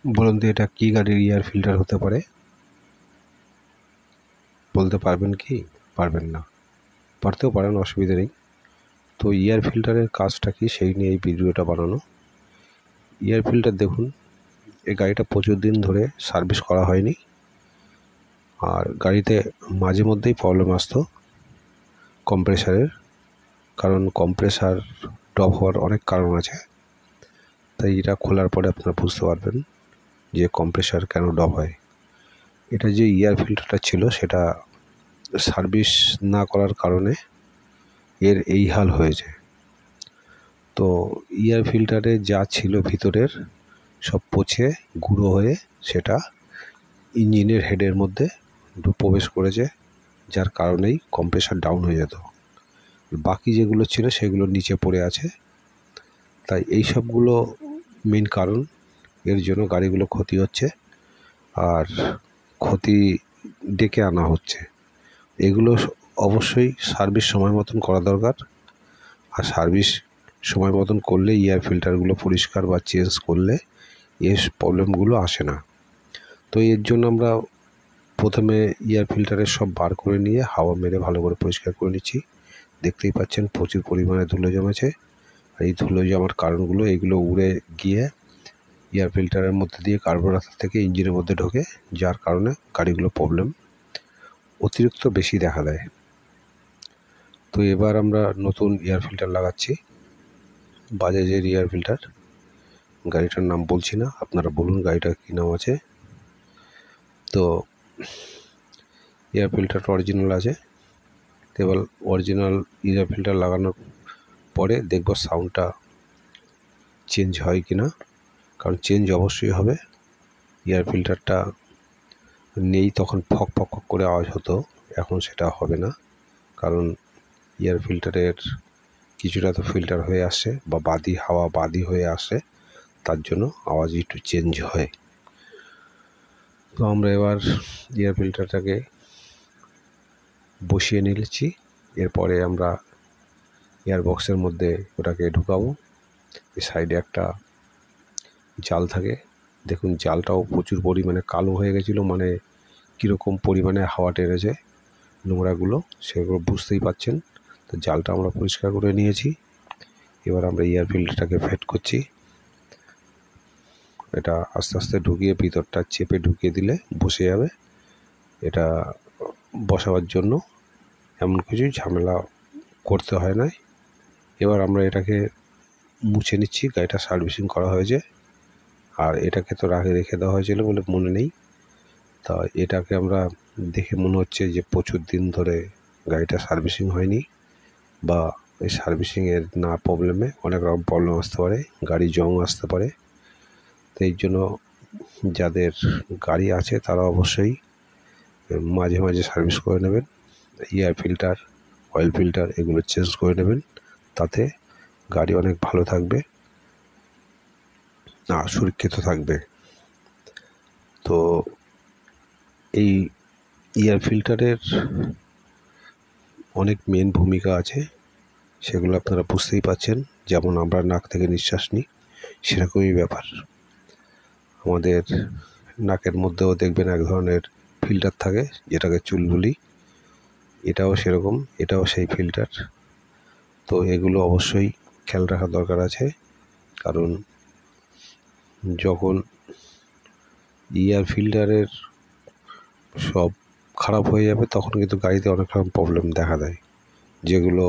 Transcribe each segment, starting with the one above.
বলুন তো এটা কী গাড়ির এয়ার ফিল্টার হতে পারে? বলতে পারবেন কি? পারবেন না। পারতেও পারেন, অসুবিধা নেই। তো এয়ার ফিল্টারের কাজটা কি সেই নিয়ে এই ভিডিওটা বানানো। এয়ার ফিল্টার দেখুন, এই গাড়িটা প্রচুর দিন ধরে সার্ভিস করা হয়নি, আর গাড়িতে মাঝে মধ্যেই প্রবলেম আসতো কম্প্রেসারের। কারণ কম্প্রেসার ড্রপ হওয়ার অনেক কারণ আছে, তাই এটা খোলার পরে আপনারা বুঝতে পারবেন যে কম্প্রেসার কেন ড্রপ হয়। এটা যে এয়ার ফিল্টারটা ছিল সেটা সার্ভিস না করার কারণে এর এই হাল হয়েছে। তো এয়ার ফিল্টারে যা ছিল ভিতরের সব পচে গুঁড়ো হয়ে সেটা ইঞ্জিনের হেডের মধ্যে প্রবেশ করেছে, যার কারণেই কম্প্রেসার ডাউন হয়ে যেত। বাকি যেগুলো ছিল সেগুলো নিচে পড়ে আছে। তাই এই সবগুলো মেন কারণ, এর জন্য গাড়িগুলো ক্ষতি হচ্ছে আর ক্ষতি ডেকে আনা হচ্ছে। এগুলো অবশ্যই সার্ভিস সময় মতন করা দরকার, আর সার্ভিস সময় মতন করলে এয়ার ফিল্টারগুলো পরিষ্কার বা চেঞ্জ করলে এই প্রবলেমগুলো আসে না। তো এর জন্য আমরা প্রথমে এয়ার ফিল্টারের সব বার করে নিয়ে হাওয়া মেরে ভালো করে পরিষ্কার করে নিচ্ছি। দেখতেই পাচ্ছেন প্রচুর পরিমাণে ধুলো জমেছে, আর এই ধুলো জমার কারণগুলো এগুলো উড়ে গিয়ে এয়ার ফিল্টারের মধ্যে দিয়ে কার্বোরেটর থেকে ইঞ্জিনের মধ্যে ঢোকে, যার কারণে গাড়িগুলো প্রবলেম অতিরিক্ত বেশি দেখা দেয়। তো এবার আমরা নতুন এয়ার ফিল্টার লাগাচ্ছি, বাজাজের এয়ার ফিল্টার। গাড়িটার নাম বলছি না, আপনারা বলুন গাড়িটার কী নাম আছে। তো এয়ার ফিল্টারটা অরিজিনাল আছে। এবার অরিজিনাল এয়ার ফিল্টার লাগানোর পরে দেখব সাউন্ডটা চেঞ্জ হয় কি না, কারণ চেঞ্জ অবশ্যই হবে। এয়ার ফিল্টারটা নেই তখন ফক ফক করে আওয়াজ হতো, এখন সেটা হবে না, কারণ এয়ার ফিল্টারের কিছুটা তো ফিল্টার হয়ে আসে বা হাওয়া বাদি হয়ে আসে, তার জন্য আওয়াজ একটু চেঞ্জ হয়। তো আমরা এবার এয়ার ফিল্টারটাকে বসিয়ে নিয়েছি। এরপরে আমরা এয়ার বক্সের মধ্যে ওটাকে ঢুকাবো। এই সাইডে একটা জাল থাকে, দেখুন জালটাও প্রচুর পরিমাণে কালো হয়ে গেছিলো, মানে কীরকম পরিমাণে হাওয়া টেনেছে নোংরাগুলো সেগুলো বুঝতেই পাচ্ছেন। তো জালটা আমরা পরিষ্কার করে নিয়েছি। এবার আমরা এয়ার ফিল্টারটাকে ফিট করছি। এটা আস্তে আস্তে ঢুকিয়ে ভিতরটা চেপে ঢুকিয়ে দিলে বসে যাবে। এটা বসাবার জন্য এমন কিছু ঝামেলা করতে হয় না। এবার আমরা এটাকে মুছে নিচ্ছি, গাড়িটা সার্ভিসিং করা হয়েছে, আর এটাকে তো রেখে দেওয়া হয়েছিল বলে মনে নেই। তা এটাকে আমরা দেখে মনে হচ্ছে যে প্রচুর দিন ধরে গাড়িটা সার্ভিসিং হয়নি, বা এই সার্ভিসিংয়ের না প্রবলেমে অনেক রকম প্রবলেম আসতে পারে, গাড়ি জং আসতে পারে। তো এই জন্য যাদের গাড়ি আছে তারা অবশ্যই মাঝে মাঝে সার্ভিস করে নেবেন। এয়ার ফিল্টার, অয়েল ফিল্টার এগুলো চেঞ্জ করে নেবেন, তাতে গাড়ি অনেক ভালো থাকবে আর সুরক্ষিত থাকবে। তো এই এয়ার ফিল্টারের অনেক মেন ভূমিকা আছে, সেগুলো আপনারা বুঝতেই পাচ্ছেন। যেমন আমরা নাক থেকে নিঃশ্বাস নিই, সেরকমই ব্যাপার। আমাদের নাকের মধ্যেও দেখবেন এক ধরনের ফিল্টার থাকে, যেটাকে চুল বলি, এটাও সেরকম, এটাও সেই ফিল্টার। তো এগুলো অবশ্যই খেয়াল রাখা দরকার আছে, কারণ যখন এয়ার ফিল্টারের সব খারাপ হয়ে যাবে তখন কিন্তু গাড়িতে অনেক রকম প্রবলেম দেখা দেয়, যেগুলো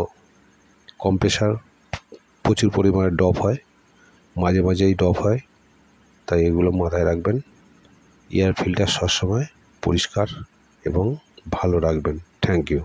কম্প্রেসার প্রচুর পরিমাণে ড্রপ হয়, মাঝে মাঝেই ড্রপ হয়। তাই এগুলো মাথায় রাখবেন। এয়ার ফিল্টার সবসময় পরিষ্কার এবং ভালো রাখবেন। Thank you.